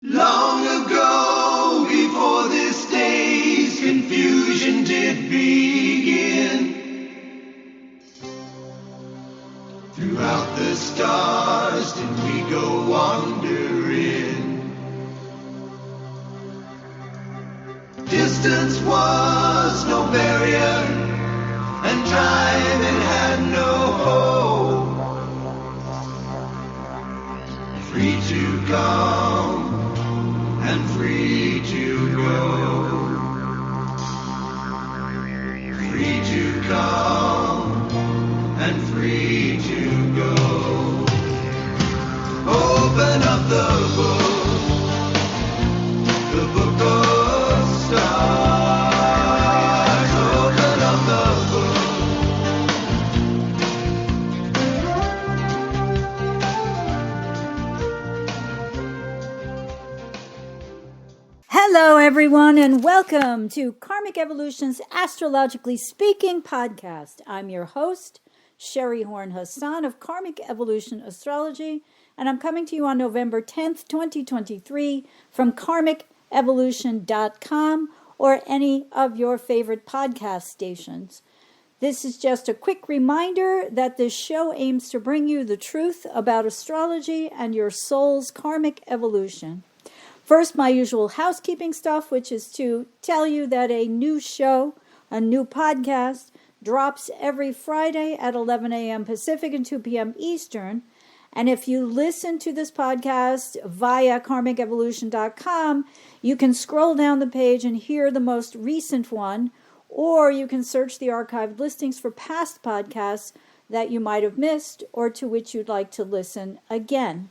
Long ago, before this day's confusion did begin, throughout the stars did we go wandering. Distance was no barrier, and time it had no hope. Free to come and free to go. Free to come and free to go. Open up the book of stars. Open up the Hello, everyone, and welcome to Karmic Evolution's Astrologically Speaking podcast. I'm your host, SHERI HASAN of Karmic Evolution Astrology, and I'm coming to you on November 10th, 2023 from karmicevolution.com or any of your favorite podcast stations. This is just a quick reminder that this show aims to bring you the truth about astrology and your soul's karmic evolution. First, my usual housekeeping stuff, which is to tell you that a new show, a new podcast, drops every Friday at 11 a.m. Pacific and 2 p.m. Eastern. And if you listen to this podcast via karmicevolution.com, you can scroll down the page and hear the most recent one, or you can search the archived listings for past podcasts that you might have missed or to which you'd like to listen again.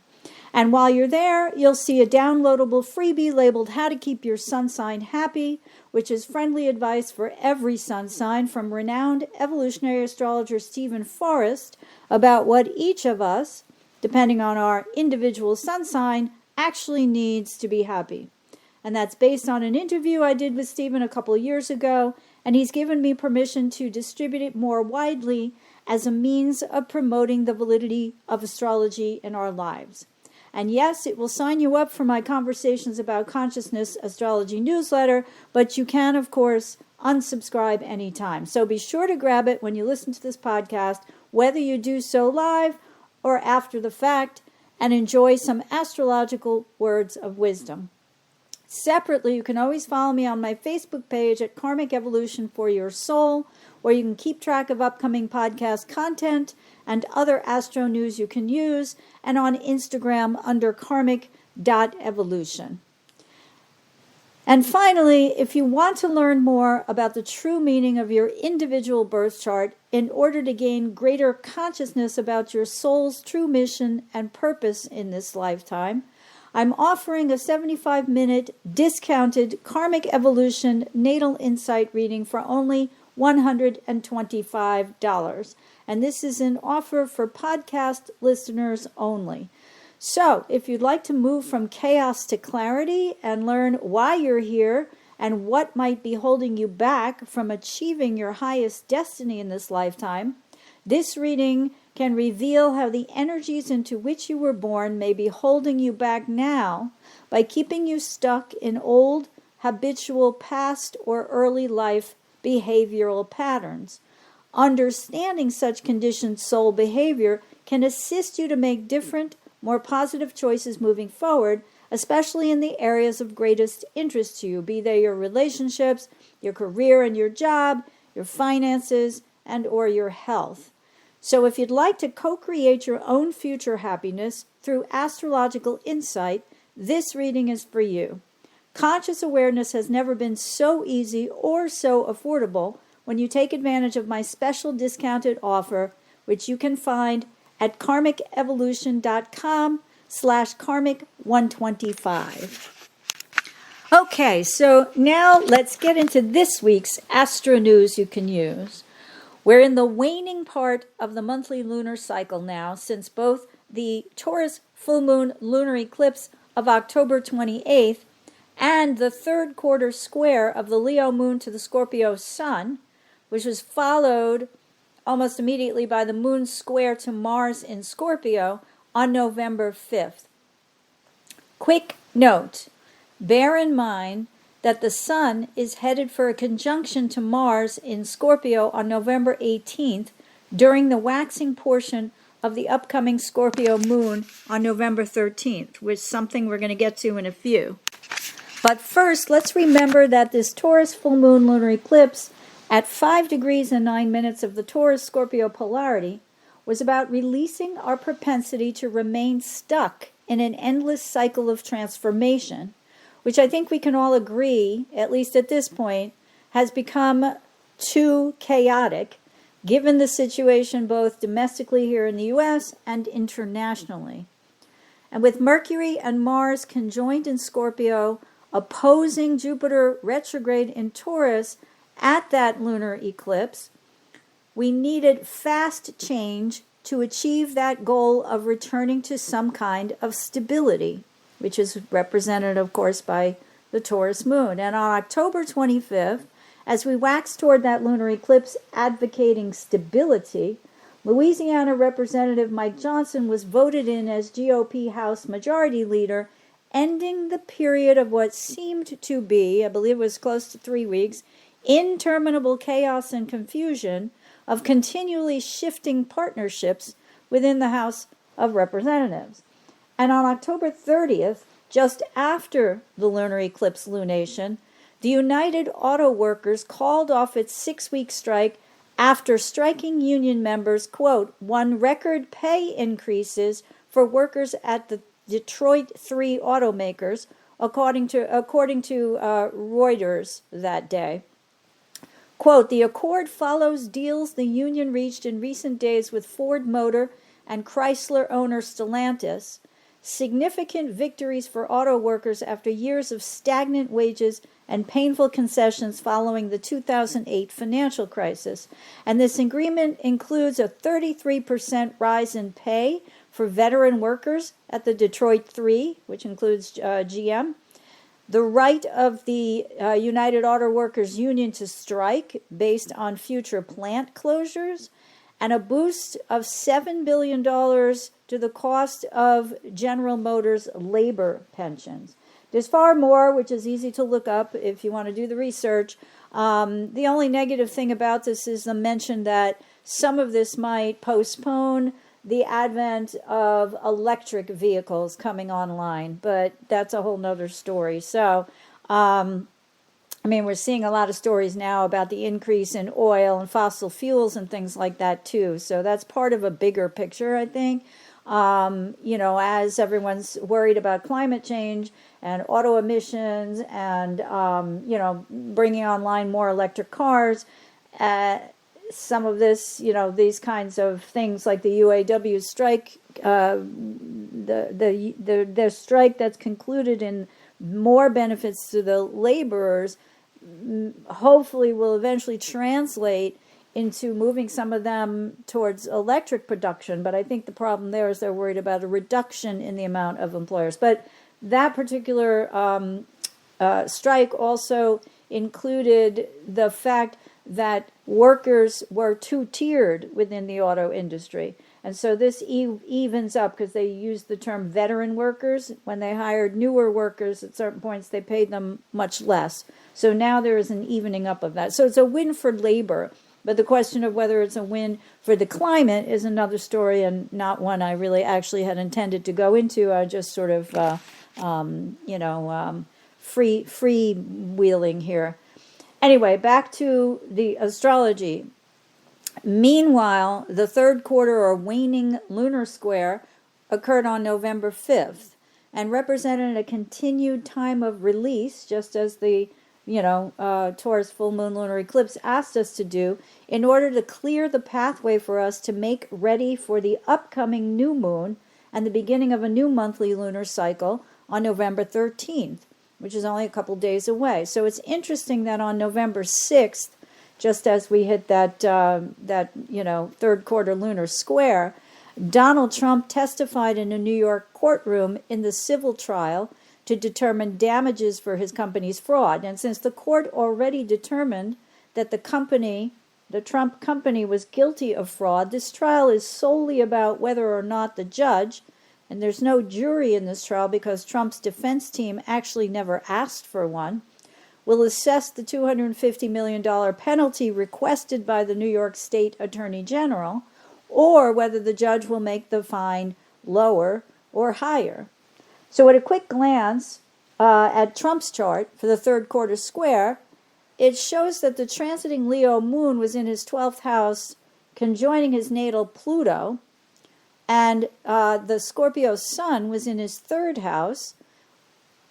And while you're there, you'll see a downloadable freebie labeled How to Keep Your Sun Sign Happy, which is friendly advice for every sun sign from renowned evolutionary astrologer Stephen Forrest about what each of us, depending on our individual sun sign, actually needs to be happy. And that's based on an interview I did with Stephen a couple of years ago, and he's given me permission to distribute it more widely as a means of promoting the validity of astrology in our lives. And yes, it will sign you up for my Conversations About Consciousness astrology newsletter, but you can, of course, unsubscribe anytime. So be sure to grab it when you listen to this podcast, whether you do so live or after the fact, and enjoy some astrological words of wisdom. Separately, you can always follow me on my Facebook page at Karmic Evolution for Your Soul, where you can keep track of upcoming podcast content and other astro news you can use, and on Instagram under karmic.evolution. And finally, if you want to learn more about the true meaning of your individual birth chart in order to gain greater consciousness about your soul's true mission and purpose in this lifetime, I'm offering a 75-minute discounted Karmic Evolution Natal Insight reading for only $125. And this is an offer for podcast listeners only. So, if you'd like to move from chaos to clarity and learn why you're here and what might be holding you back from achieving your highest destiny in this lifetime, this reading can reveal how the energies into which you were born may be holding you back now by keeping you stuck in old, habitual, past, or early life behavioral patterns. Understanding such conditioned soul behavior can assist you to make different, more positive choices moving forward, especially in the areas of greatest interest to you, be they your relationships, your career and your job, your finances, and or your health. So if you'd like to co-create your own future happiness through astrological insight, this reading is for you. Conscious awareness has never been so easy or so affordable when you take advantage of my special discounted offer, which you can find at karmicevolution.com/karmic125. Okay, so now let's get into this week's astro news you can use. We're in the waning part of the monthly lunar cycle now, since both the Taurus full moon lunar eclipse of October 28th and the third quarter square of the Leo moon to the Scorpio sun, which was followed almost immediately by the moon square to Mars in Scorpio on November 5th. Quick Note, bear in mind that the Sun is headed for a conjunction to Mars in Scorpio on November 18th during the waxing portion of the upcoming Scorpio moon on November 13th, which is something we're going to get to in a few. But first, let's remember that this Taurus full moon lunar eclipse at 5 degrees and 9 minutes of the Taurus-Scorpio polarity was about releasing our propensity to remain stuck in an endless cycle of transformation, which I think we can all agree, at least at this point, has become too chaotic, given the situation both domestically here in the U.S. and internationally. And with Mercury and Mars conjoined in Scorpio, opposing Jupiter retrograde in Taurus at that lunar eclipse, we needed fast change to achieve that goal of returning to some kind of stability, which is represented, of course, by the Taurus moon. And on October 25th, as we wax toward that lunar eclipse advocating stability, Louisiana Representative Mike Johnson was voted in as GOP House Majority Leader, ending the period of what seemed to be, I believe it was close to 3 weeks, interminable chaos and confusion of continually shifting partnerships within the House of Representatives. And on October 30th, just after the lunar eclipse lunation, the United Auto Workers called off its 6-week strike after striking union members, quote, won record pay increases for workers at the Detroit 3 automakers, according to Reuters that day. Quote, the accord follows deals the union reached in recent days with Ford Motor and Chrysler owner Stellantis, significant victories for auto workers after years of stagnant wages and painful concessions following the 2008 financial crisis. And this agreement includes a 33% rise in pay for veteran workers at the Detroit 3, which includes GM, the right of the United Auto Workers Union to strike based on future plant closures, and a boost of $7 billion to the cost of General Motors labor pensions. There's far more, which is easy to look up if you want to do the research. The only negative thing about this is the mention that some of this might postpone the advent of electric vehicles coming online, but that's a whole nother story. So, we're seeing a lot of stories now about the increase in oil and fossil fuels and things like that too. So that's part of a bigger picture, I think. As everyone's worried about climate change and auto emissions and, bringing online more electric cars, some of this, these kinds of things like the UAW strike, the strike that's concluded in more benefits to the laborers, hopefully will eventually translate into moving some of them towards electric production. But I think the problem there is they're worried about a reduction in the amount of employers. But that particular strike also included the fact that workers were two-tiered within the auto industry. And so this evens up because they used the term veteran workers. When they hired newer workers at certain points, they paid them much less. So now there is an evening up of that. So it's a win for labor. But the question of whether it's a win for the climate is another story and not one I really actually had intended to go into. I just sort of, free-wheeling here. Anyway, back to the astrology. Meanwhile, the third quarter or waning lunar square occurred on November 5th and represented a continued time of release, just as the Taurus full moon lunar eclipse asked us to do, in order to clear the pathway for us to make ready for the upcoming new moon and the beginning of a new monthly lunar cycle on November 13th, which is only a couple days away. So it's interesting that on November 6th, just as we hit that third quarter lunar square, Donald Trump testified in a New York courtroom in the civil trial to determine damages for his company's fraud. And since the court already determined that the Trump company was guilty of fraud, this trial is solely about whether or not the judge, and there's no jury in this trial because Trump's defense team actually never asked for one, will assess the $250 million penalty requested by the New York State Attorney General, or whether the judge will make the fine lower or higher. So at a quick glance at Trump's chart for the third quarter square, it shows that the transiting Leo moon was in his 12th house, conjoining his natal Pluto, and the Scorpio sun was in his third house,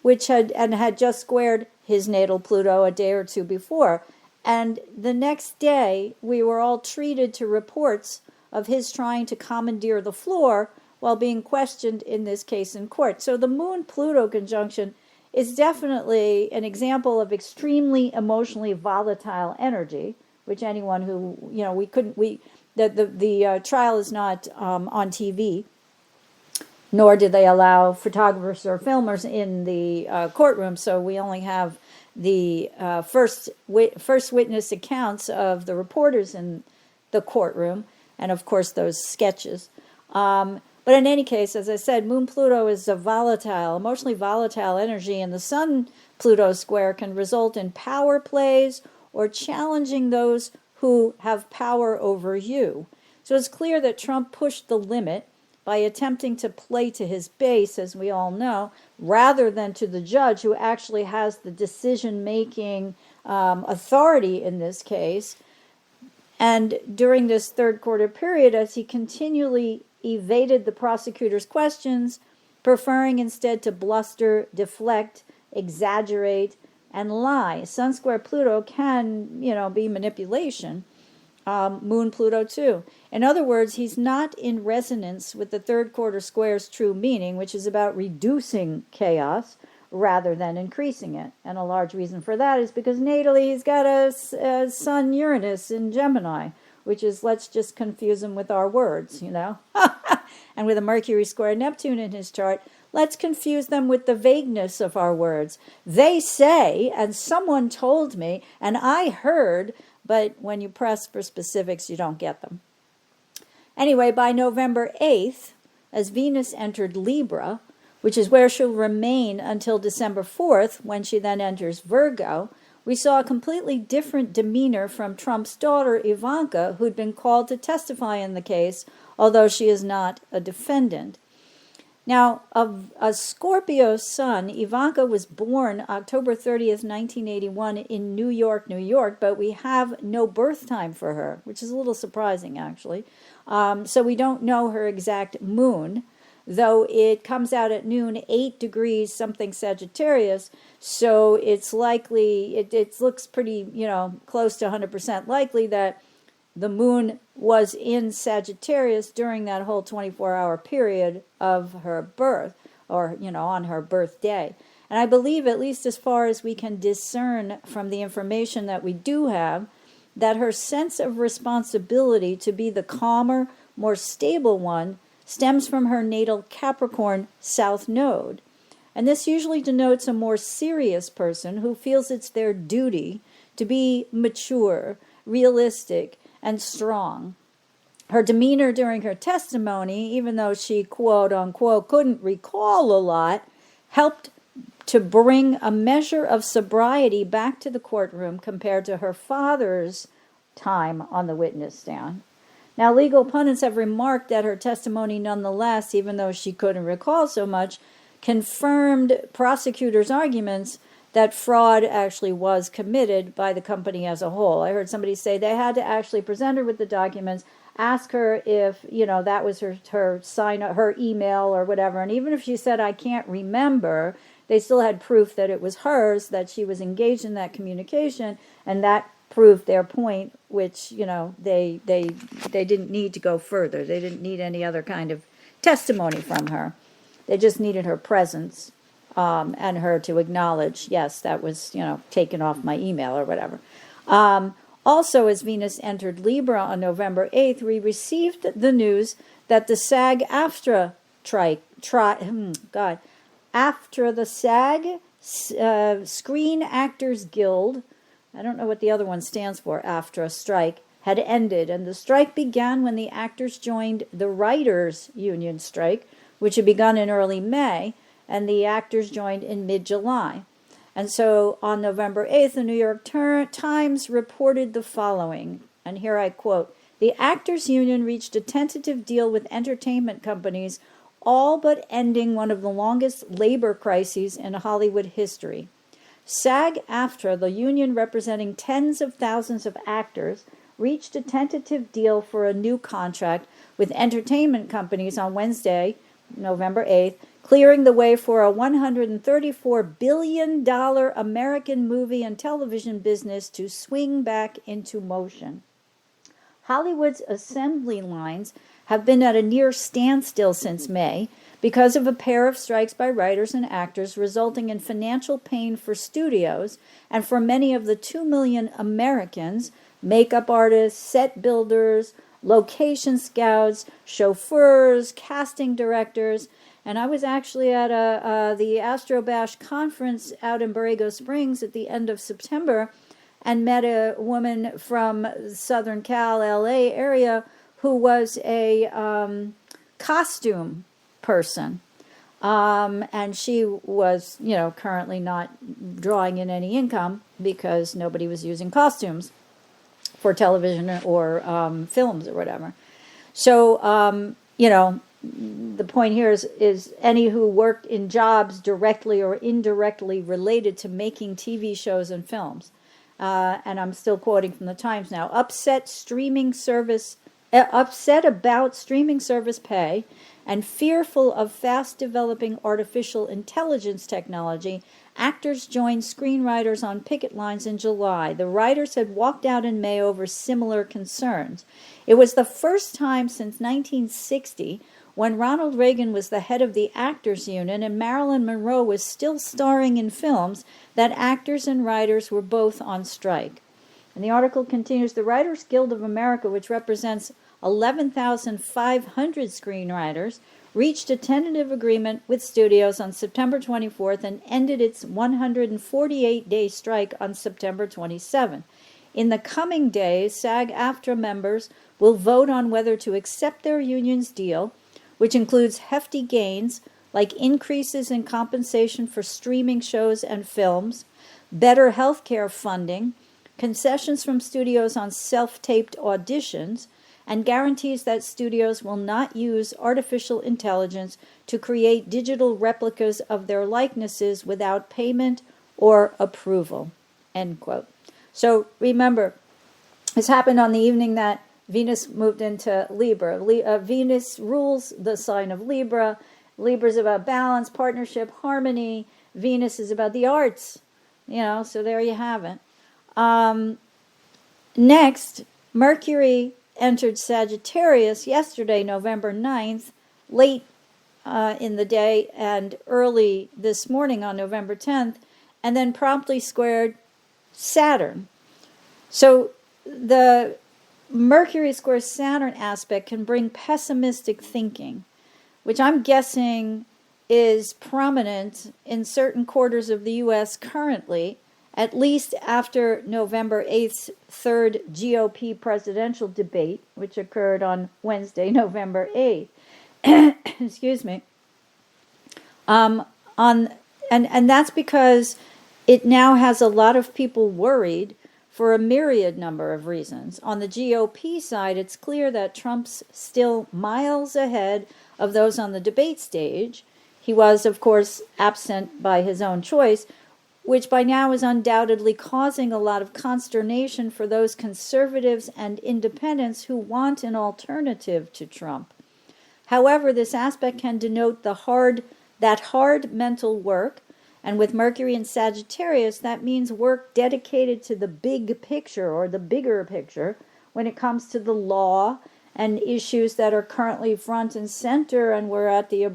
which had just squared his natal Pluto a day or two before. And the next day, we were all treated to reports of his trying to commandeer the floor while being questioned, in this case, in court. So the Moon-Pluto conjunction is definitely an example of extremely emotionally volatile energy, which anyone who, the trial is not on TV, nor did they allow photographers or filmers in the courtroom, so we only have the first witness accounts of the reporters in the courtroom, and of course those sketches. But in any case, as I said, Moon-Pluto is a emotionally volatile energy, and the Sun-Pluto square can result in power plays or challenging those who have power over you. So it's clear that Trump pushed the limit by attempting to play to his base, as we all know, rather than to the judge, who actually has the decision-making authority in this case. And during this third quarter period, as he continually evaded the prosecutor's questions, preferring instead to bluster, deflect, exaggerate, and lie. Sun square Pluto can, be manipulation. Moon-Pluto too. In other words, he's not in resonance with the third quarter square's true meaning, which is about reducing chaos rather than increasing it. And a large reason for that is because natally he's got a Sun Uranus in Gemini, which is, let's just confuse him with our words, And with a Mercury square Neptune in his chart, let's confuse them with the vagueness of our words. They say, and someone told me, and I heard, but when you press for specifics, you don't get them. Anyway, by November 8th, as Venus entered Libra, which is where she'll remain until December 4th, when she then enters Virgo, we saw a completely different demeanor from Trump's daughter, Ivanka, who'd been called to testify in the case, although she is not a defendant. Now, of a Scorpio sun, Ivanka was born October 30th, 1981 in New York, but we have no birth time for her, which is a little surprising, actually. So we don't know her exact moon, though it comes out at noon, 8 degrees something Sagittarius, so it's likely, it looks pretty, close to 100% likely that the moon was in Sagittarius during that whole 24-hour period of her birth, or, on her birthday. And I believe, at least as far as we can discern from the information that we do have, that her sense of responsibility to be the calmer, more stable one stems from her natal Capricorn South Node. And this usually denotes a more serious person who feels it's their duty to be mature, realistic, and strong. Her demeanor during her testimony, even though she, quote unquote, couldn't recall a lot, helped to bring a measure of sobriety back to the courtroom compared to her father's time on the witness stand. Now, legal pundits have remarked that her testimony nonetheless, even though she couldn't recall so much, confirmed prosecutors' arguments that fraud actually was committed by the company as a whole. I heard somebody say they had to actually present her with the documents, ask her if, that was her sign, her email or whatever. And even if she said, I can't remember, they still had proof that it was hers, that she was engaged in that communication, and that proved their point, which, they didn't need to go further. They didn't need any other kind of testimony from her. They just needed her presence. And her to acknowledge, yes, that was, taken off my email or whatever. Also, as Venus entered Libra on November 8th, we received the news that the SAG-AFTRA after the SAG Screen Actors Guild, I don't know what the other one stands for, AFTRA strike, had ended. And the strike began when the actors joined the Writers' Union strike, which had begun in early May, and the actors joined in mid-July. And so on November 8th, the New York Times reported the following, and here I quote, "The Actors Union reached a tentative deal with entertainment companies, all but ending one of the longest labor crises in Hollywood history. SAG-AFTRA, the union representing tens of thousands of actors, reached a tentative deal for a new contract with entertainment companies on Wednesday, November 8th, clearing the way for a $134 billion American movie and television business to swing back into motion. Hollywood's assembly lines have been at a near standstill since May because of a pair of strikes by writers and actors, resulting in financial pain for studios and for many of the 2 million Americans, makeup artists, set builders, location scouts, chauffeurs, casting directors. And I was actually at the Astro Bash conference out in Borrego Springs at the end of September and met a woman from Southern Cal, LA area who was a costume person. And she was, currently not drawing in any income because nobody was using costumes for television or films or whatever. So, the point here is any who worked in jobs directly or indirectly related to making TV shows and films. And I'm still quoting from the Times now. Upset about streaming service pay and fearful of fast-developing artificial intelligence technology, actors joined screenwriters on picket lines in July. The writers had walked out in May over similar concerns. It was the first time since 1960, when Ronald Reagan was the head of the Actors Union and Marilyn Monroe was still starring in films, that actors and writers were both on strike. And the article continues, the Writers Guild of America, which represents 11,500 screenwriters, reached a tentative agreement with studios on September 24th and ended its 148-day strike on September 27th. In the coming days, SAG-AFTRA members will vote on whether to accept their union's deal, which includes hefty gains like increases in compensation for streaming shows and films, better health care funding, concessions from studios on self-taped auditions, and guarantees that studios will not use artificial intelligence to create digital replicas of their likenesses without payment or approval, end quote. So remember, this happened on the evening that Venus moved into Libra. Venus rules the sign of Libra. Libra is about balance, partnership, harmony. Venus is about the arts. So there you have it. Next, Mercury entered Sagittarius yesterday, November 9th, late in the day and early this morning on November 10th, and then promptly squared Saturn. So the Mercury square Saturn aspect can bring pessimistic thinking, which I'm guessing is prominent in certain quarters of the U.S. currently, at least after November 8th's third GOP presidential debate, which occurred on Wednesday, November 8th. Excuse me. And that's because it now has a lot of people worried for a myriad number of reasons. On the GOP side, it's clear that Trump's still miles ahead of those on the debate stage. He was, of course, absent by his own choice, which by now is undoubtedly causing a lot of consternation for those conservatives and independents who want an alternative to Trump. However, this aspect can denote that hard mental work, and with Mercury in Sagittarius, that means work dedicated to the big picture or the bigger picture when it comes to the law and issues that are currently front and center. And we're at the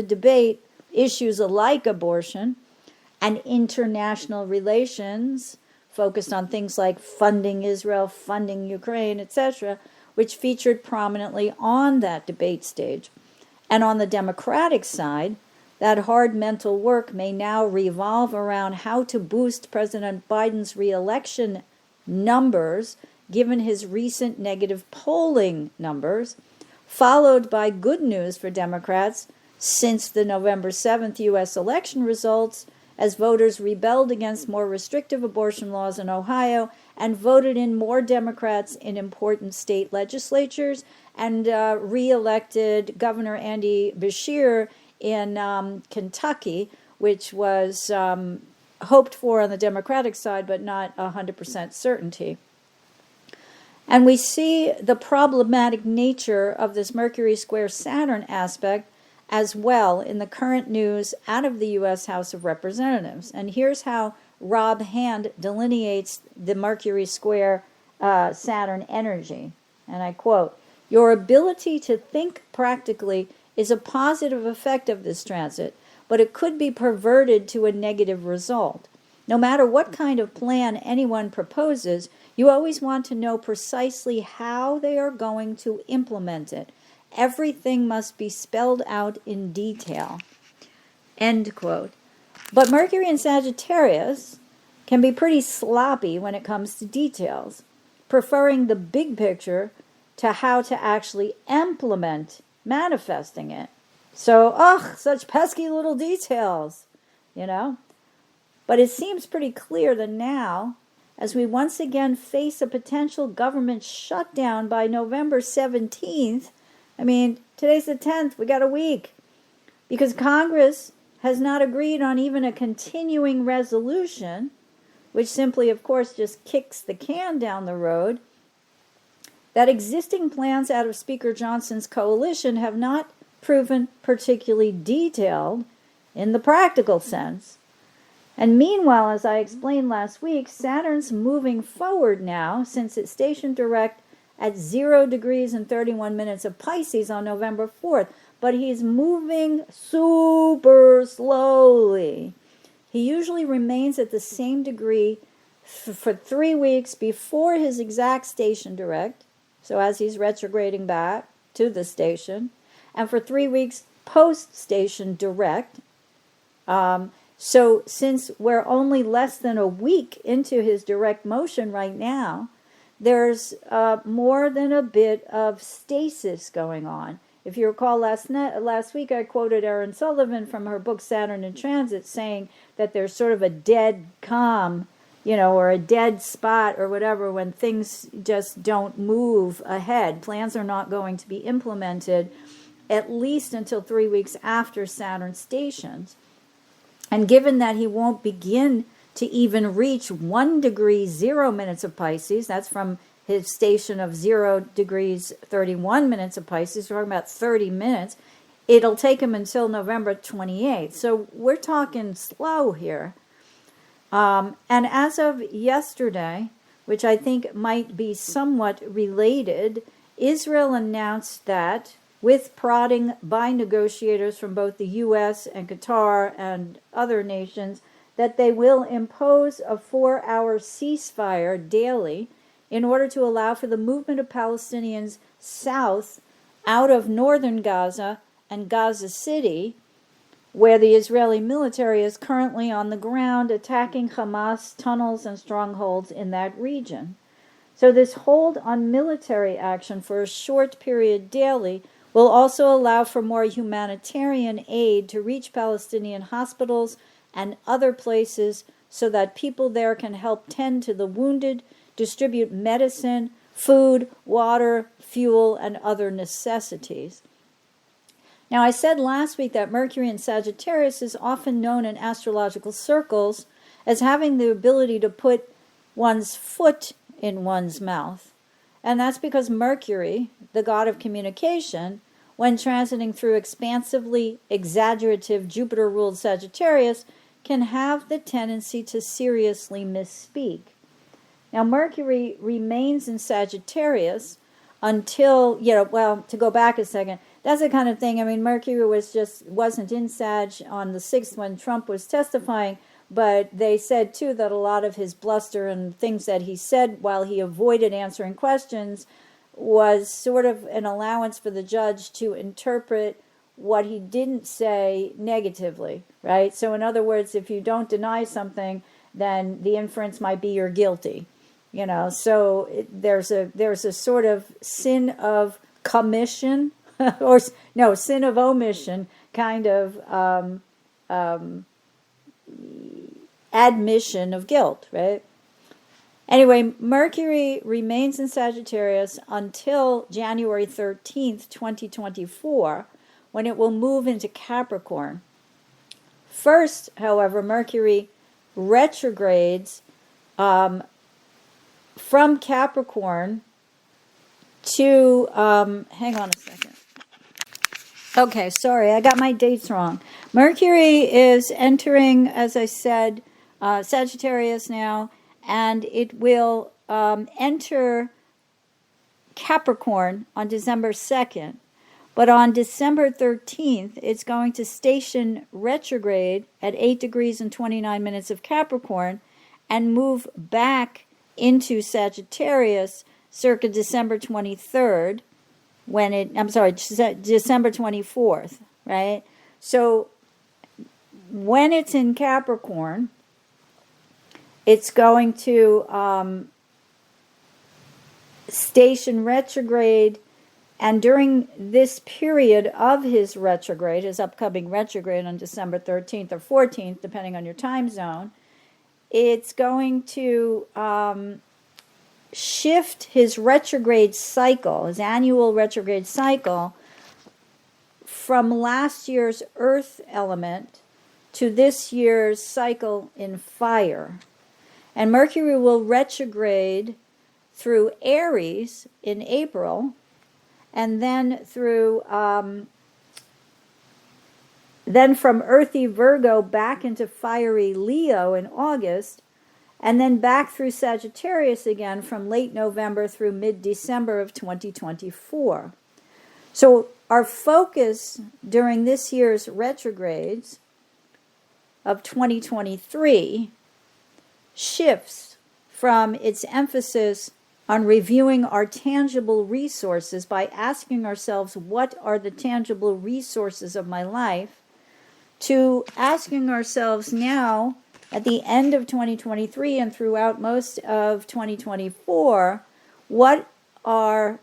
debate, issues like abortion and international relations, focused on things like funding Israel, funding Ukraine, etc., which featured prominently on that debate stage. And on the Democratic side, that hard mental work may now revolve around how to boost President Biden's re-election numbers, given his recent negative polling numbers, followed by good news for Democrats since the November 7th U.S. election results, as voters rebelled against more restrictive abortion laws in Ohio and voted in more Democrats in important state legislatures, and re-elected Governor Andy Beshear in Kentucky, which was hoped for on the Democratic side, but not 100% certainty. And we see the problematic nature of this Mercury square Saturn aspect as well in the current news out of the U.S. House of Representatives. And here's how Rob Hand delineates the Mercury square Saturn energy. And I quote, "Your ability to think practically is a positive effect of this transit, but it could be perverted to a negative result. No matter what kind of plan anyone proposes, you always want to know precisely how they are going to implement it. Everything must be spelled out in detail." End quote. But Mercury in Sagittarius can be pretty sloppy when it comes to details, preferring the big picture to how to actually implement manifesting it. So, such pesky little details, you know? But it seems pretty clear that now, as we once again face a potential government shutdown by November 17th, I mean, today's the 10th, we got a week, because Congress has not agreed on even a continuing resolution, which simply, of course, just kicks the can down the road, that existing plans out of Speaker Johnson's coalition have not proven particularly detailed in the practical sense. And meanwhile, as I explained last week, Saturn's moving forward now since it's stationed direct at 0 degrees and 31 minutes of Pisces on November 4th. But he's moving super slowly. He usually remains at the same degree for 3 weeks before his exact station direct, so as he's retrograding back to the station, and for 3 weeks post-station direct. So since we're only less than a week into his direct motion right now, there's more than a bit of stasis going on. If you recall last week, I quoted Erin Sullivan from her book Saturn in Transit saying that there's sort of a dead calm, or a dead spot or whatever when things just don't move ahead. Plans are not going to be implemented at least until 3 weeks after Saturn stations. And given that he won't begin to even reach 1 degree 0 minutes of Pisces, that's from his station of 0 degrees 31 minutes of Pisces, we're talking about 30 minutes, it'll take him until November 28th. So we're talking slow here. And as of yesterday, which I think might be somewhat related, Israel announced that, with prodding by negotiators from both the U.S. and Qatar and other nations, that they will impose a 4-hour ceasefire daily in order to allow for the movement of Palestinians south out of northern Gaza and Gaza City, where the Israeli military is currently on the ground attacking Hamas tunnels and strongholds in that region. So this hold on military action for a short period daily will also allow for more humanitarian aid to reach Palestinian hospitals and other places so that people there can help tend to the wounded, distribute medicine, food, water, fuel, and other necessities. Now, I said last week that Mercury in Sagittarius is often known in astrological circles as having the ability to put one's foot in one's mouth. And that's because Mercury, the god of communication, when transiting through expansively exaggerative Jupiter-ruled Sagittarius, can have the tendency to seriously misspeak. Now, Mercury remains in Sagittarius until, to go back a second, that's the kind of thing, Mercury wasn't in Sag on the 6th when Trump was testifying, but they said, too, that a lot of his bluster and things that he said while he avoided answering questions was sort of an allowance for the judge to interpret what he didn't say negatively, right? So in other words, if you don't deny something, then the inference might be you're guilty, So there's a sort of sin of commission or no, sin of omission kind of admission of guilt, right? Anyway, Mercury remains in Sagittarius until January 13th, 2024, when it will move into Capricorn. First, however, Mercury retrogrades from Capricorn to, hang on a second. Okay, sorry, I got my dates wrong. Mercury is entering, as I said, Sagittarius now, and it will enter Capricorn on December 2nd. But on December 13th, it's going to station retrograde at 8 degrees and 29 minutes of Capricorn and move back into Sagittarius circa December 23rd, December 24th, right? So when it's in Capricorn, it's going to station retrograde, and during this period of his retrograde, his upcoming retrograde on December 13th or 14th, depending on your time zone, it's going to shift his retrograde cycle, his annual retrograde cycle, from last year's earth element to this year's cycle in fire. And Mercury will retrograde through Aries in April, and then through then from earthy Virgo back into fiery Leo in August, and then back through Sagittarius again from late November through mid-December of 2024. So our focus during this year's retrogrades of 2023 shifts from its emphasis on reviewing our tangible resources by asking ourselves, what are the tangible resources of my life, to asking ourselves now at the end of 2023 and throughout most of 2024, what are,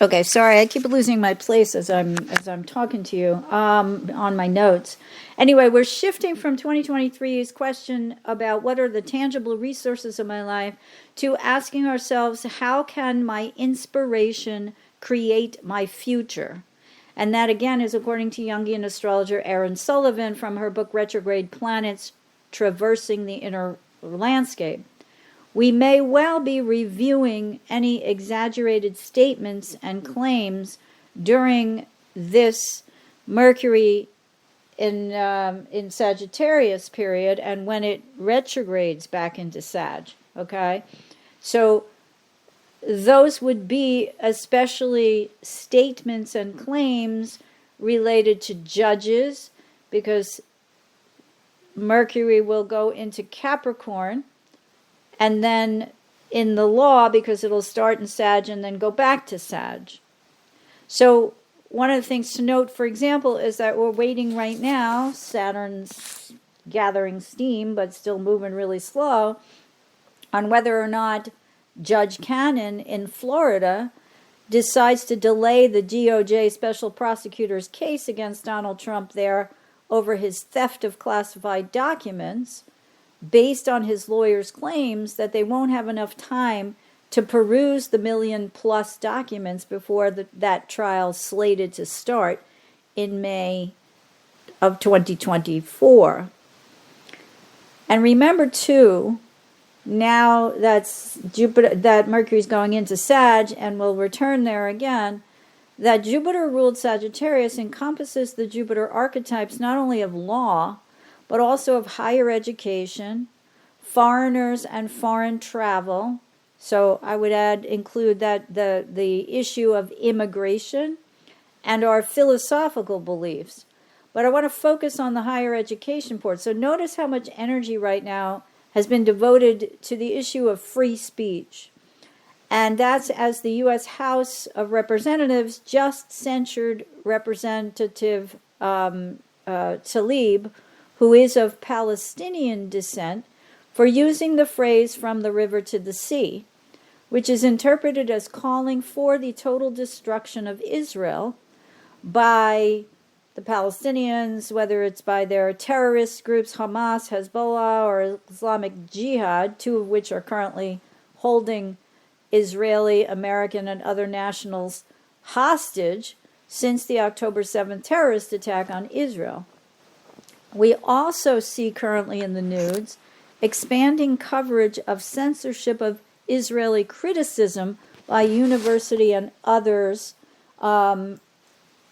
okay, sorry, I keep losing my place as I'm talking to you on my notes. Anyway, we're shifting from 2023's question about what are the tangible resources of my life to asking ourselves, how can my inspiration create my future? And that, again, is according to Jungian astrologer Erin Sullivan from her book Retrograde Planets Traversing the Inner Landscape. We may well be reviewing any exaggerated statements and claims during this Mercury in Sagittarius period and when it retrogrades back into Sag, okay? So those would be especially statements and claims related to judges, because Mercury will go into Capricorn, and then in the law, because it'll start in Sag and then go back to Sag. So one of the things to note, for example, is that we're waiting right now, Saturn's gathering steam, but still moving really slow, on whether or not Judge Cannon in Florida decides to delay the DOJ special prosecutor's case against Donald Trump there over his theft of classified documents, based on his lawyer's claims that they won't have enough time to peruse the 1 million+ documents before that trial slated to start in May of 2024. And remember, too, now that Mercury's going into Sag and will return there again, that Jupiter-ruled Sagittarius encompasses the Jupiter archetypes not only of law, but also of higher education, foreigners and foreign travel. So I would include that the issue of immigration and our philosophical beliefs. But I want to focus on the higher education part. So notice how much energy right now has been devoted to the issue of free speech. And that's as the U.S. House of Representatives just censured Representative Tlaib, who is of Palestinian descent, for using the phrase "from the river to the sea," which is interpreted as calling for the total destruction of Israel by the Palestinians, whether it's by their terrorist groups, Hamas, Hezbollah, or Islamic Jihad, two of which are currently holding Israeli, American, and other nationals hostage since the October 7th terrorist attack on Israel. We also see currently in the news expanding coverage of censorship of Israeli criticism by university and others,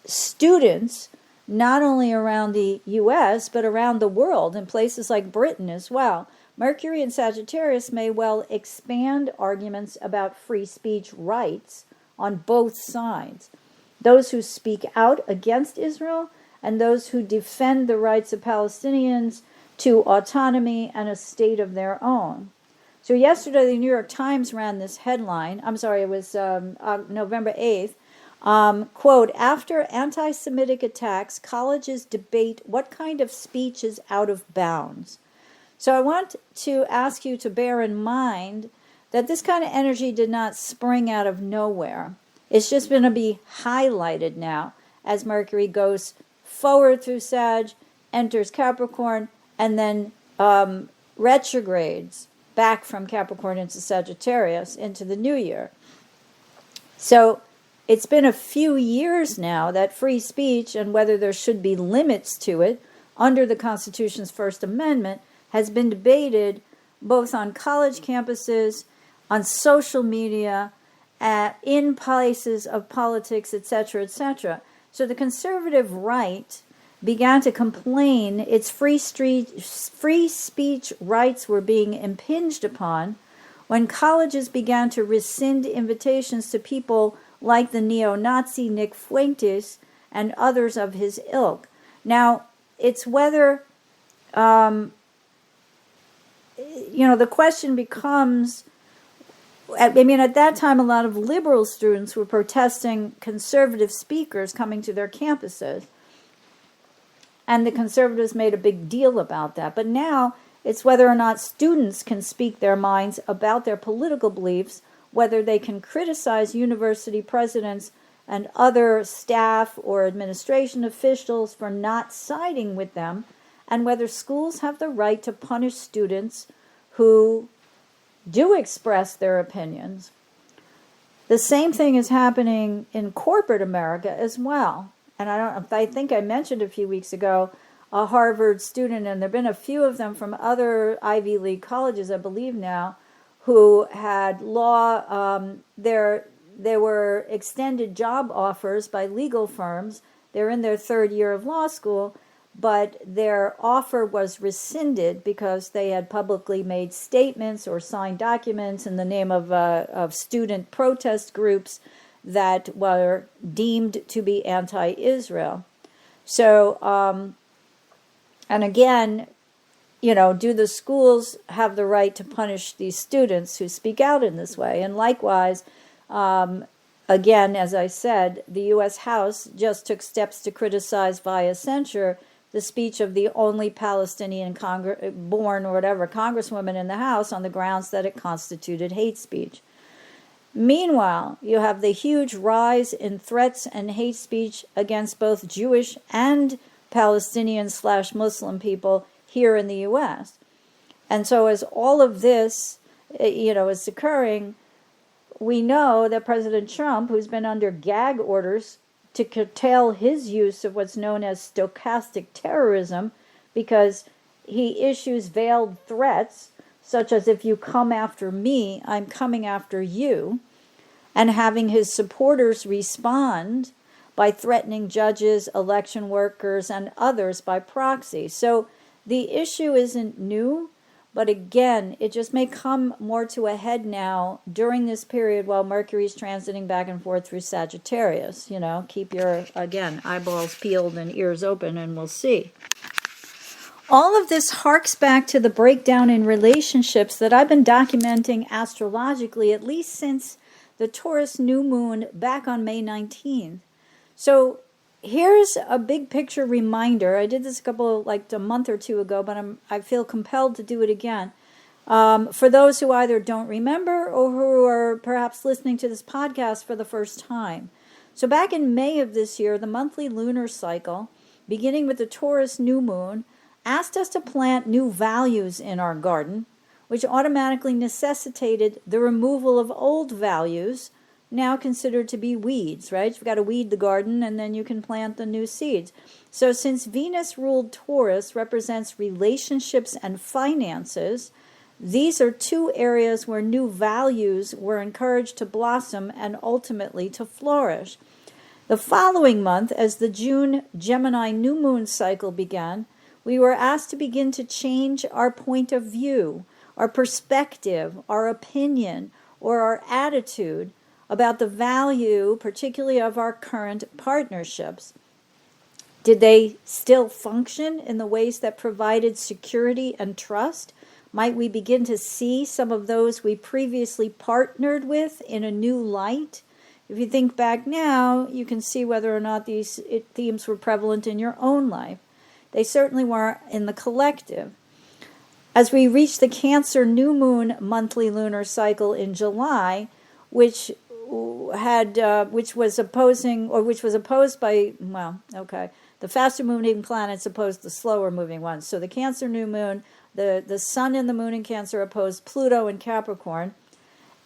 students, not only around the U.S., but around the world, in places like Britain as well. Mercury and Sagittarius may well expand arguments about free speech rights on both sides. Those who speak out against Israel and those who defend the rights of Palestinians to autonomy and a state of their own. So yesterday, the New York Times ran this headline. I'm sorry, it was November 8th. Quote, after anti-Semitic attacks, colleges debate what kind of speech is out of bounds. So I want to ask you to bear in mind that this kind of energy did not spring out of nowhere. It's just going to be highlighted now as Mercury goes forward through Sag, enters Capricorn, and then retrogrades back from Capricorn into Sagittarius into the new year. So it's been a few years now that free speech and whether there should be limits to it under the Constitution's First Amendment has been debated both on college campuses, on social media, in places of politics, etc., etc. So the conservative right began to complain its free speech rights were being impinged upon when colleges began to rescind invitations to people like the neo-Nazi Nick Fuentes and others of his ilk. Now, it's whether, the question becomes, at that time, a lot of liberal students were protesting conservative speakers coming to their campuses. And the conservatives made a big deal about that. But now it's whether or not students can speak their minds about their political beliefs, whether they can criticize university presidents and other staff or administration officials for not siding with them, and whether schools have the right to punish students who do express their opinions. The same thing is happening in corporate America as well. And I think I mentioned a few weeks ago a Harvard student, and there have been a few of them from other Ivy League colleges, I believe now, who had there were extended job offers by legal firms. They're in their third year of law school, but their offer was rescinded because they had publicly made statements or signed documents in the name of student protest groups that were deemed to be anti-Israel. So, and again, do the schools have the right to punish these students who speak out in this way? And likewise, again, as I said, the U.S. House just took steps to criticize via censure the speech of the only Palestinian born or whatever congresswoman in the House on the grounds that it constituted hate speech. Meanwhile, you have the huge rise in threats and hate speech against both Jewish and Palestinian/Muslim people here in the U.S. And so as all of this, is occurring, we know that President Trump, who's been under gag orders to curtail his use of what's known as stochastic terrorism, because he issues veiled threats, such as if you come after me, I'm coming after you, and having his supporters respond by threatening judges, election workers, and others by proxy. So the issue isn't new, but again, it just may come more to a head now during this period while Mercury's transiting back and forth through Sagittarius. Keep your, again, eyeballs peeled and ears open, and we'll see. All of this harks back to the breakdown in relationships that I've been documenting astrologically, at least since the Taurus new moon back on May 19th. So here's a big picture reminder. I did this a month or two ago, but I feel compelled to do it again. For those who either don't remember or who are perhaps listening to this podcast for the first time. So back in May of this year, the monthly lunar cycle, beginning with the Taurus new moon, asked us to plant new values in our garden, which automatically necessitated the removal of old values, now considered to be weeds, right? You've got to weed the garden and then you can plant the new seeds. So since Venus ruled Taurus represents relationships and finances, these are two areas where new values were encouraged to blossom and ultimately to flourish. The following month, as the June Gemini new moon cycle began, we were asked to begin to change our point of view, our perspective, our opinion, or our attitude about the value, particularly of our current partnerships. Did they still function in the ways that provided security and trust? Might we begin to see some of those we previously partnered with in a new light? If you think back now, you can see whether or not these themes were prevalent in your own life. They certainly were in the collective. As we reach the Cancer new moon monthly lunar cycle in July, which was opposed by, the faster moving planets opposed the slower moving ones. So the Cancer new moon, the sun and the moon in Cancer opposed Pluto in Capricorn,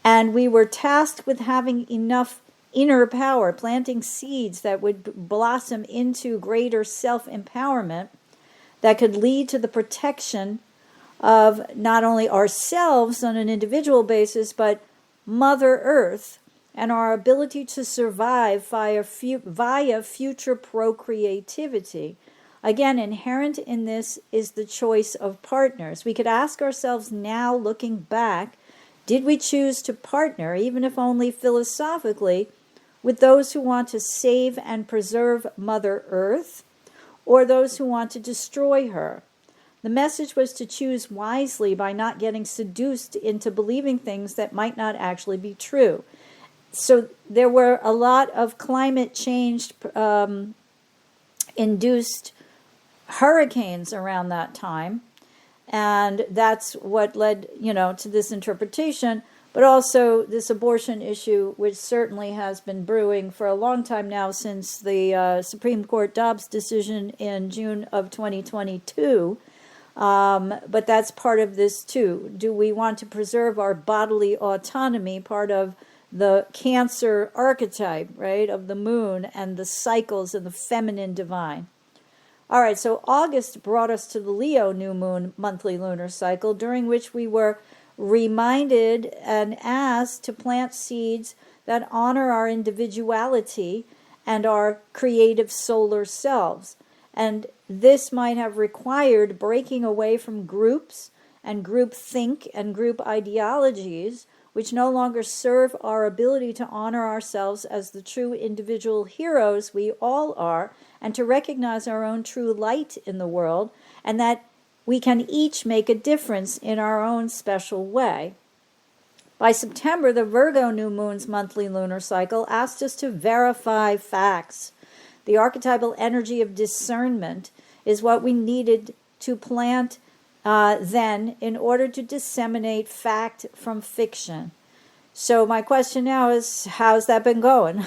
and we were tasked with having enough inner power, planting seeds that would blossom into greater self-empowerment that could lead to the protection of not only ourselves on an individual basis, but Mother Earth and our ability to survive via future procreativity. Again, inherent in this is the choice of partners. We could ask ourselves now, looking back, did we choose to partner, even if only philosophically, with those who want to save and preserve Mother Earth, or those who want to destroy her? The message was to choose wisely by not getting seduced into believing things that might not actually be true. So there were a lot of climate change induced hurricanes around that time, and that's what led, to this interpretation. But also this abortion issue, which certainly has been brewing for a long time now since the Supreme Court Dobbs decision in June of 2022. But that's part of this too. Do we want to preserve our bodily autonomy, part of the Cancer archetype, right, of the moon and the cycles and the feminine divine? All right, so August brought us to the Leo new moon monthly lunar cycle, during which we were reminded and asked to plant seeds that honor our individuality and our creative solar selves. And this might have required breaking away from groups and group think and group ideologies, which no longer serve our ability to honor ourselves as the true individual heroes we all are, and to recognize our own true light in the world, and that we can each make a difference in our own special way. By September, the Virgo new moon's monthly lunar cycle asked us to verify facts. The archetypal energy of discernment is what we needed to plant then in order to disseminate fact from fiction. So my question now is, how's that been going?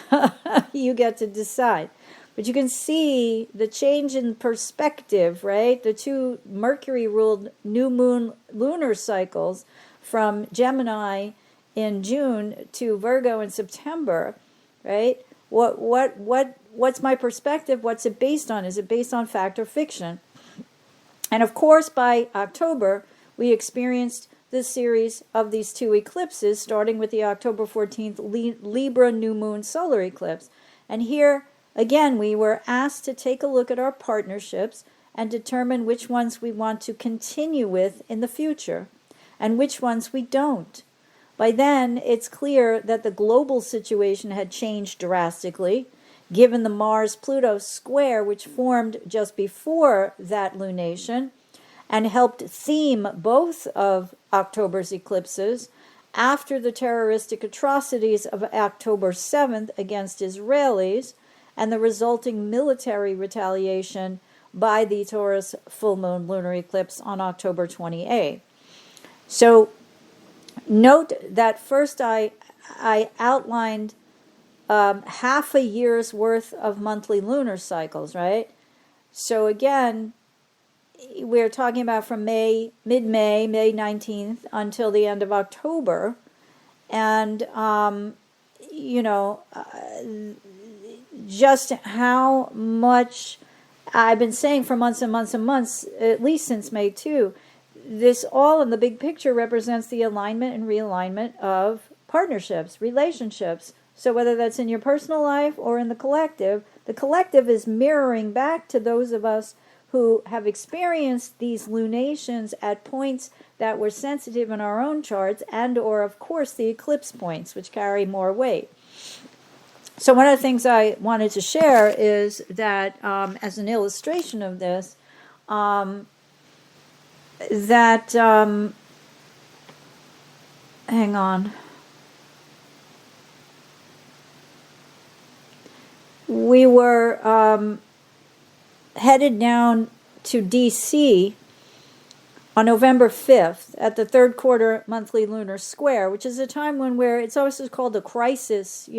You get to decide. But you can see the change in perspective, right? The two Mercury-ruled new moon lunar cycles from Gemini in June to Virgo in September, right? What's my perspective? What's it based on? Is it based on fact or fiction? And of course, by October, we experienced this series of these two eclipses, starting with the October 14th Libra new moon solar eclipse. And here, again, we were asked to take a look at our partnerships and determine which ones we want to continue with in the future and which ones we don't. By then, it's clear that the global situation had changed drastically, given the Mars-Pluto square, which formed just before that lunation and helped theme both of October's eclipses after the terroristic atrocities of October 7th against Israelis and the resulting military retaliation by the Taurus full moon lunar eclipse on October 28th. So note that first I outlined half a year's worth of monthly lunar cycles, right? So again, we're talking about from mid-May, May 19th, until the end of October. And, just how much I've been saying for months and months and months, at least since May 2, this all in the big picture represents the alignment and realignment of partnerships, relationships. So whether that's in your personal life or in the collective is mirroring back to those of us who have experienced these lunations at points that were sensitive in our own charts, and or of course the eclipse points, which carry more weight. So one of the things I wanted to share is that as an illustration of this, hang on. We were headed down to D.C. on November 5th at the third quarter monthly lunar square, which is a time when it's always called a crisis,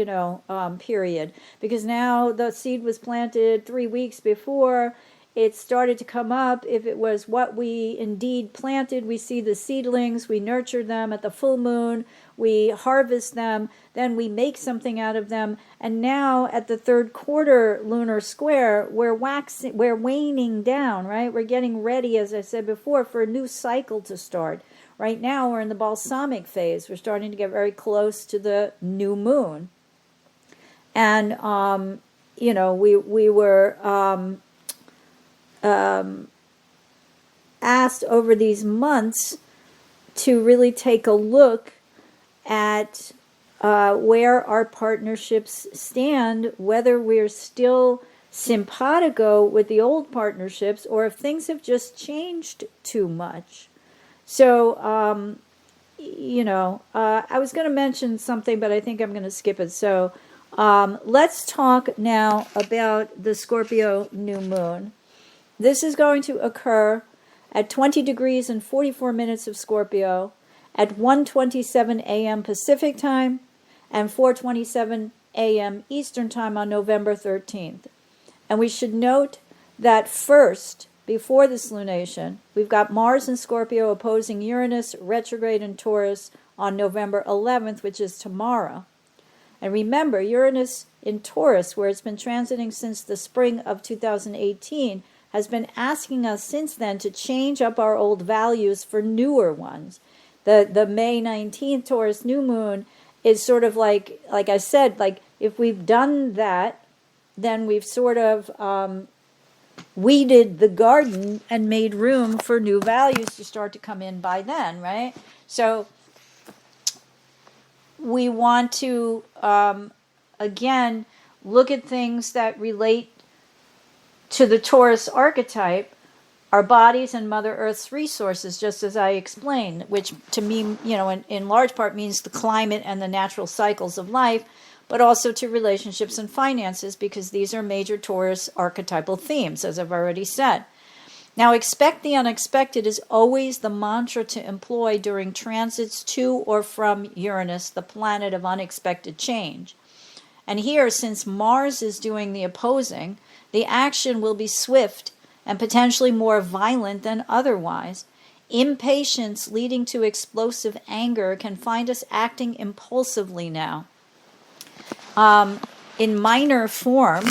period, because now the seed was planted 3 weeks before. It started to come up. If it was what we indeed planted, we see the seedlings, we nurture them at the full moon, we harvest them, then we make something out of them. And now at the third quarter lunar square, we're waning down, right? We're getting ready, as I said before, for a new cycle to start. Right now we're in the balsamic phase. We're starting to get very close to the new moon. And, we were asked over these months to really take a look at where our partnerships stand, whether we're still simpatico with the old partnerships or if things have just changed too much. So, I was going to mention something, but I think I'm going to skip it. So let's talk now about the Scorpio new moon. This is going to occur at 20 degrees and 44 minutes of Scorpio at 1:27 a.m. Pacific time and 4:27 a.m. Eastern time on November 13th. And we should note that first, before this lunation, we've got Mars in Scorpio opposing Uranus retrograde in Taurus on November 11th, which is tomorrow. And remember, Uranus in Taurus, where it's been transiting since the spring of 2018, has been asking us since then to change up our old values for newer ones. The May 19th Taurus new moon is sort of like I said, like if we've done that, then we've sort of weeded the garden and made room for new values to start to come in by then, right? So we want to, again, look at things that relate to the Taurus archetype, our bodies and Mother Earth's resources, just as I explained, which to me, in large part means the climate and the natural cycles of life, but also to relationships and finances, because these are major Taurus archetypal themes, as I've already said. Now, expect the unexpected is always the mantra to employ during transits to or from Uranus, the planet of unexpected change. And here, since Mars is doing the opposing, the action will be swift and potentially more violent than otherwise. Impatience leading to explosive anger can find us acting impulsively now. In minor form,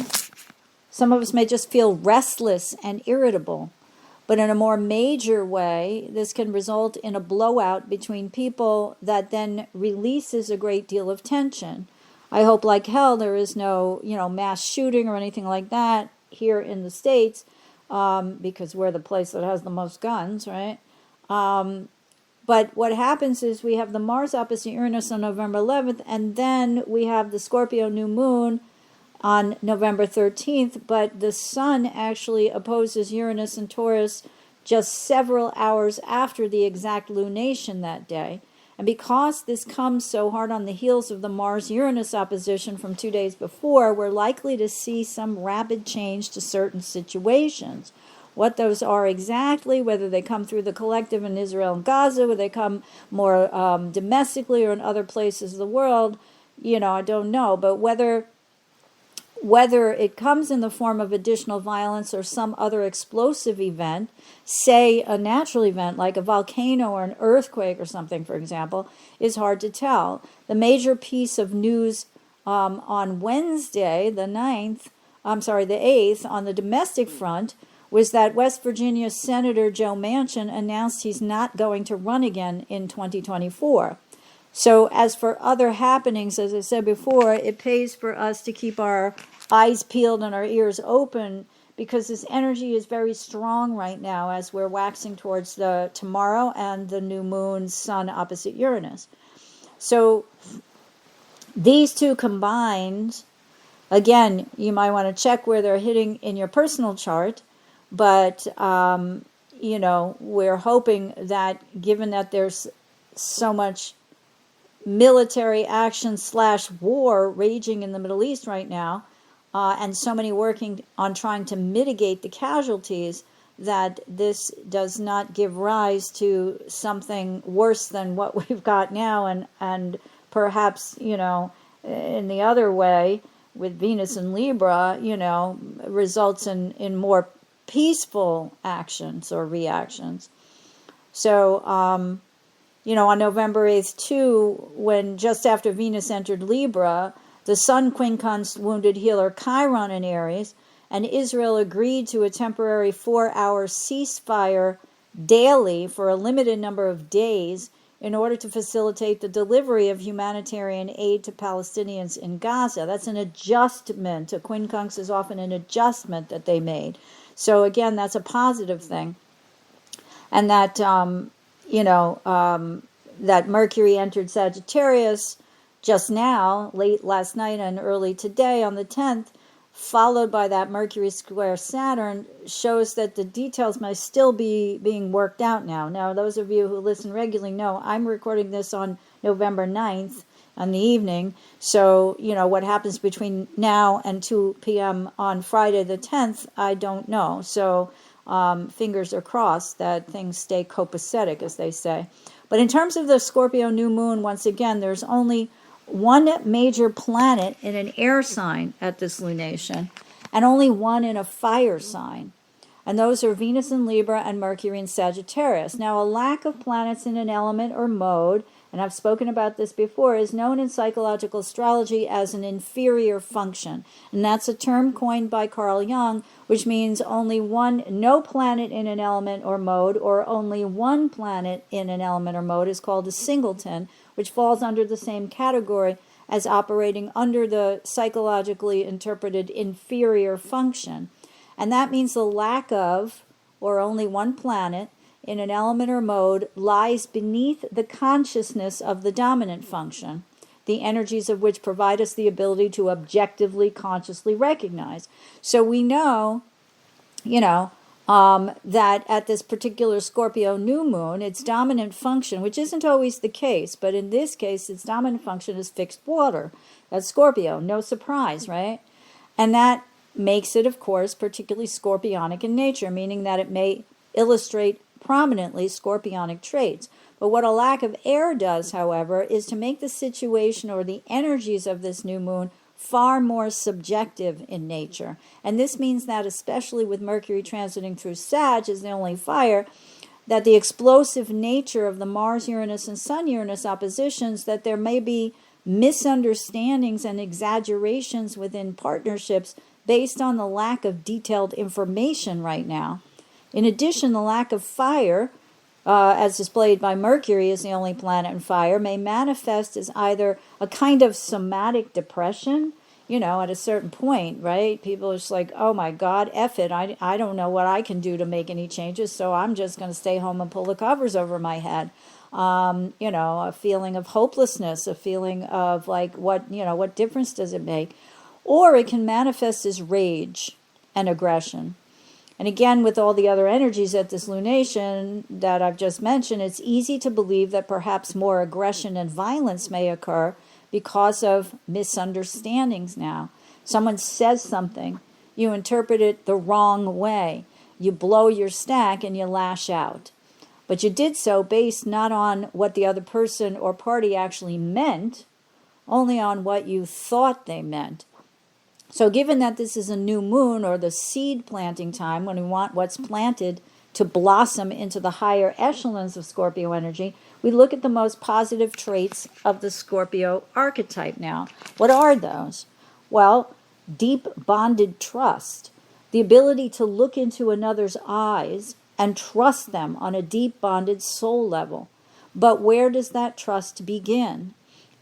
some of us may just feel restless and irritable, but in a more major way, this can result in a blowout between people that then releases a great deal of tension. I hope like hell there is no, mass shooting or anything like that here in the States, because we're the place that has the most guns, right? But what happens is we have the Mars opposite Uranus on November 11th, and then we have the Scorpio new moon on November 13th, but the Sun actually opposes Uranus and Taurus just several hours after the exact lunation that day. And because this comes so hard on the heels of the Mars-Uranus opposition from 2 days before, we're likely to see some rapid change to certain situations. what those are exactly, whether they come through the collective in Israel and Gaza, whether they come more domestically or in other places of the world, I don't know. But whether it comes in the form of additional violence or some other explosive event, say a natural event like a volcano or an earthquake or something, for example, is hard to tell. The major piece of news on Wednesday, the 8th, on the domestic front, was that West Virginia Senator Joe Manchin announced he's not going to run again in 2024. So as for other happenings, as I said before, it pays for us to keep our eyes peeled and our ears open, because this energy is very strong right now as we're waxing towards the tomorrow and the new moon, sun opposite Uranus. So these two combined, again, you might want to check where they're hitting in your personal chart, but, we're hoping that given that there's so much military action / war raging in the Middle East right now, and so many working on trying to mitigate the casualties, that this does not give rise to something worse than what we've got now, and perhaps, in the other way, with Venus and Libra, results in more peaceful actions or reactions. So, on November 8th, too, when just after Venus entered Libra, the Sun quincunxed wounded healer Chiron in Aries, and Israel agreed to a temporary 4-hour ceasefire daily for a limited number of days in order to facilitate the delivery of humanitarian aid to Palestinians in Gaza. That's an adjustment. A quincunx is often an adjustment that they made. So again, that's a positive thing. And that, that Mercury entered Sagittarius just now, late last night and early today on the 10th, followed by that Mercury square Saturn, shows that the details may still be being worked out now. Now, those of you who listen regularly know I'm recording this on November 9th in the evening. So, what happens between now and 2 p.m. on Friday the 10th, I don't know. So, fingers are crossed that things stay copacetic, as they say. But in terms of the Scorpio new moon, once again, there's only one major planet in an air sign at this lunation, and only one in a fire sign. And those are Venus in Libra and Mercury in Sagittarius. Now, a lack of planets in an element or mode, and I've spoken about this before, is known in psychological astrology as an inferior function. And that's a term coined by Carl Jung, which means no planet in an element or mode, or only one planet in an element or mode is called a singleton, which falls under the same category as operating under the psychologically interpreted inferior function. And that means the lack of, or only one planet, in an element or mode lies beneath the consciousness of the dominant function, the energies of which provide us the ability to objectively, consciously recognize. So we know, that at this particular Scorpio new moon, its dominant function, which isn't always the case, but in this case, its dominant function is fixed water. That's Scorpio, no surprise, right? And that makes it, of course, particularly scorpionic in nature, meaning that it may illustrate prominently scorpionic traits. But what a lack of air does, however, is to make the situation or the energies of this new moon far more subjective in nature. And this means that, especially with Mercury transiting through Sag as the only fire, that the explosive nature of the Mars-Uranus and Sun-Uranus oppositions, that there may be misunderstandings and exaggerations within partnerships based on the lack of detailed information right now. In addition, the lack of fire, as displayed by Mercury as the only planet in fire, may manifest as either a kind of somatic depression, at a certain point, right? People are just like, oh my God, F it. I don't know what I can do to make any changes, so I'm just going to stay home and pull the covers over my head. A feeling of hopelessness, a feeling of like, what difference does it make? Or it can manifest as rage and aggression. And again, with all the other energies at this lunation that I've just mentioned, it's easy to believe that perhaps more aggression and violence may occur because of misunderstandings now. Someone says something, you interpret it the wrong way. you blow your stack and you lash out. But you did so based not on what the other person or party actually meant, only on what you thought they meant. So given that this is a new moon, or the seed planting time, when we want what's planted to blossom into the higher echelons of Scorpio energy, we look at the most positive traits of the Scorpio archetype now. What are those? Well, deep bonded trust, the ability to look into another's eyes and trust them on a deep bonded soul level. But where does that trust begin?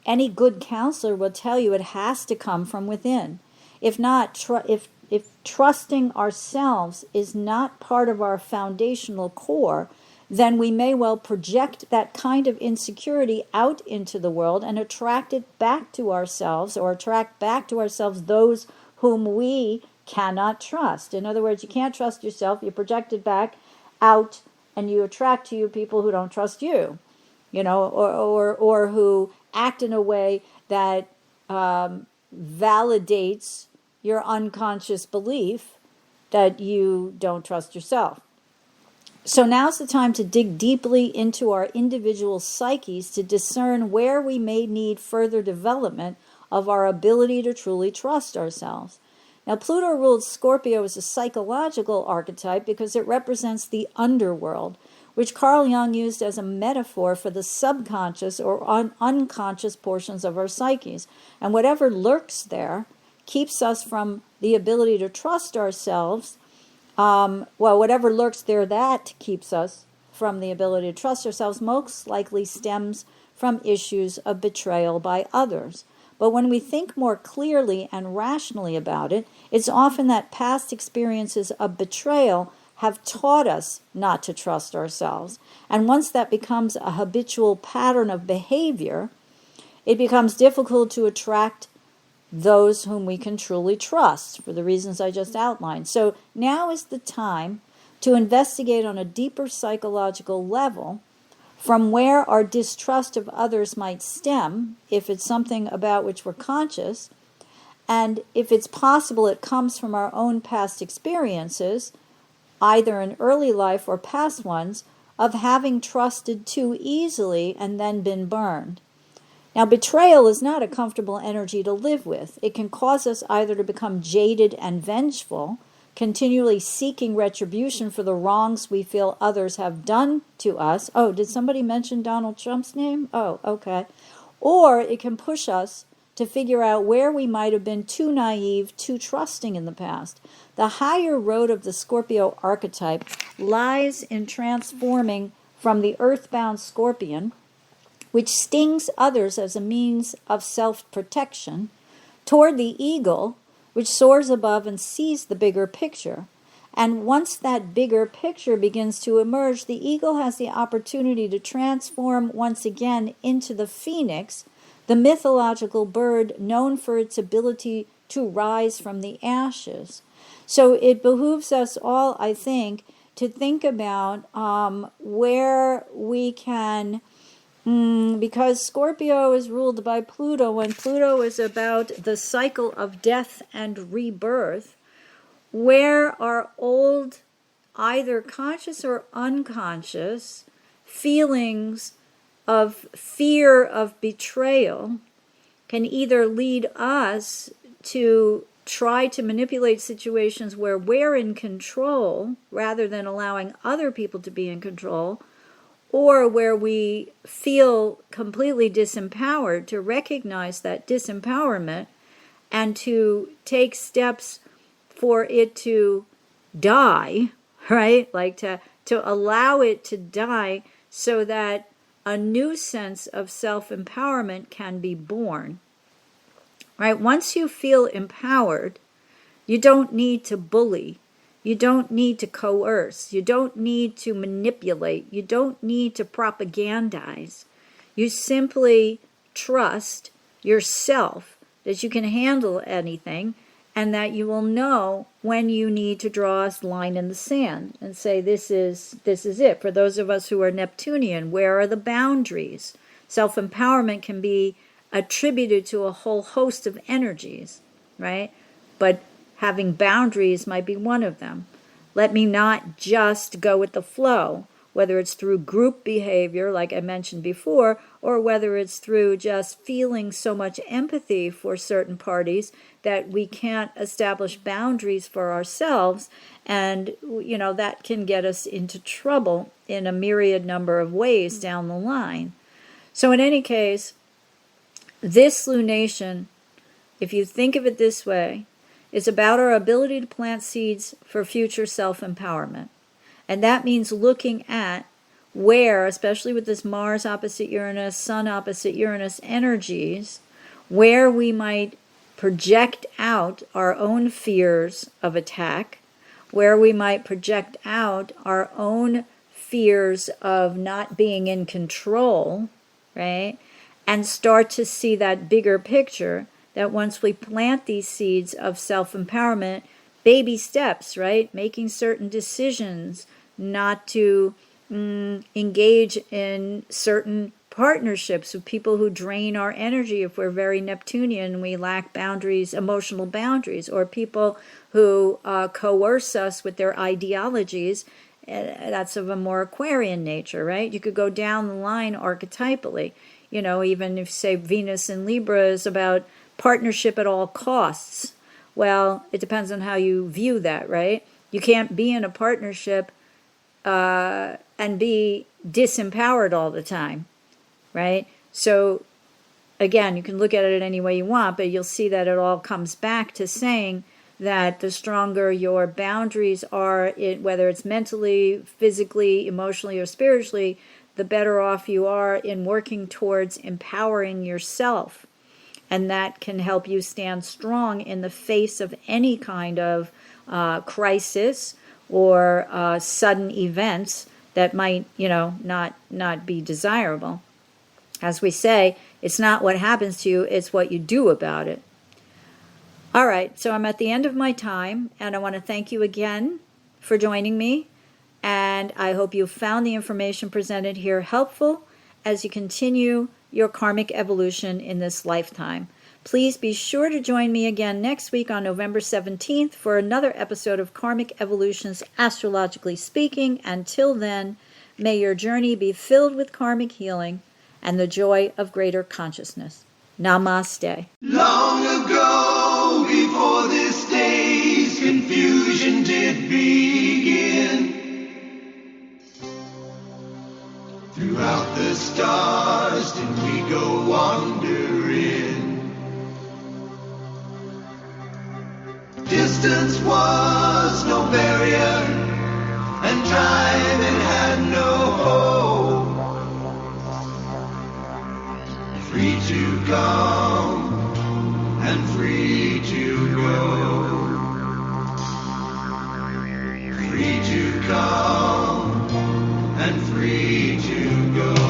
Any good counselor will tell you it has to come from within. If not, if trusting ourselves is not part of our foundational core, then we may well project that kind of insecurity out into the world and attract it back to ourselves, or attract back to ourselves those whom we cannot trust. In other words, you can't trust yourself, you project it back out, and you attract to you people who don't trust you, or who act in a way that validates your unconscious belief that you don't trust yourself. So now's the time to dig deeply into our individual psyches to discern where we may need further development of our ability to truly trust ourselves. Now, Pluto ruled Scorpio as a psychological archetype because it represents the underworld, which Carl Jung used as a metaphor for the subconscious or unconscious portions of our psyches. And whatever lurks there keeps us from the ability to trust ourselves. Whatever lurks there that keeps us from the ability to trust ourselves most likely stems from issues of betrayal by others. But when we think more clearly and rationally about it, it's often that past experiences of betrayal have taught us not to trust ourselves. And once that becomes a habitual pattern of behavior, it becomes difficult to attract those whom we can truly trust for the reasons I just outlined. So now is the time to investigate on a deeper psychological level from where our distrust of others might stem, if it's something about which we're conscious, and if it's possible it comes from our own past experiences, either in early life or past ones, of having trusted too easily and then been burned. Now, betrayal is not a comfortable energy to live with. It can cause us either to become jaded and vengeful, continually seeking retribution for the wrongs we feel others have done to us. Oh, did somebody mention Donald Trump's name? Oh, okay. Or it can push us to figure out where we might have been too naive, too trusting in the past. The higher road of the Scorpio archetype lies in transforming from the earthbound scorpion, which stings others as a means of self-protection, toward the eagle, which soars above and sees the bigger picture. And once that bigger picture begins to emerge, the eagle has the opportunity to transform once again into the phoenix, the mythological bird known for its ability to rise from the ashes. So it behooves us all, I think, to think about where we can, because Scorpio is ruled by Pluto, and Pluto is about the cycle of death and rebirth, where our old, either conscious or unconscious, feelings of fear of betrayal can either lead us to try to manipulate situations where we're in control rather than allowing other people to be in control, or where we feel completely disempowered, to recognize that disempowerment and to take steps for it to die, right? Like to allow it to die so that a new sense of self-empowerment can be born, right? Once you feel empowered, you don't need to bully. You don't need to coerce. You don't need to manipulate. You don't need to propagandize. You simply trust yourself that you can handle anything, and that you will know when you need to draw a line in the sand and say, this is it. For those of us who are Neptunian, where are the boundaries? Self-empowerment can be attributed to a whole host of energies, right? But having boundaries might be one of them. Let me not just go with the flow, whether it's through group behavior, like I mentioned before, or whether it's through just feeling so much empathy for certain parties that we can't establish boundaries for ourselves. And, you know, that can get us into trouble in a myriad number of ways down the line. So in any case, this lunation, if you think of it this way, is about our ability to plant seeds for future self-empowerment. And that means looking at where, especially with this Mars opposite Uranus, Sun opposite Uranus energies, where we might project out our own fears of attack, where we might project out our own fears of not being in control, right? And start to see that bigger picture, that once we plant these seeds of self-empowerment, baby steps, right? Making certain decisions not to engage in certain partnerships with people who drain our energy if we're very Neptunian and we lack boundaries, emotional boundaries, or people who coerce us with their ideologies. That's of a more Aquarian nature, right? You could go down the line archetypally. You know, even if, say, Venus in Libra is about partnership at all costs. Well, it depends on how you view that, right? You can't be in a partnership and be disempowered all the time, right? So, again, you can look at it any way you want, but you'll see that it all comes back to saying that the stronger your boundaries are, whether it's mentally, physically, emotionally, or spiritually, the better off you are in working towards empowering yourself. And that can help you stand strong in the face of any kind of crisis or sudden events that might, you know, not be desirable. As we say, it's not what happens to you, it's what you do about it. All right, so I'm at the end of my time, and I want to thank you again for joining me. And I hope you found the information presented here helpful as you continue your karmic evolution in this lifetime. Please be sure to join me again next week on November 17th for another episode of Karmic Evolutions, Astrologically Speaking. Until then, may your journey be filled with karmic healing and the joy of greater consciousness. Namaste. Long ago, before this day's confusion did begin, throughout the stars did we go wandering. Distance was no barrier, and time it had no hope. Free to come and free to go. Free to come and free to go.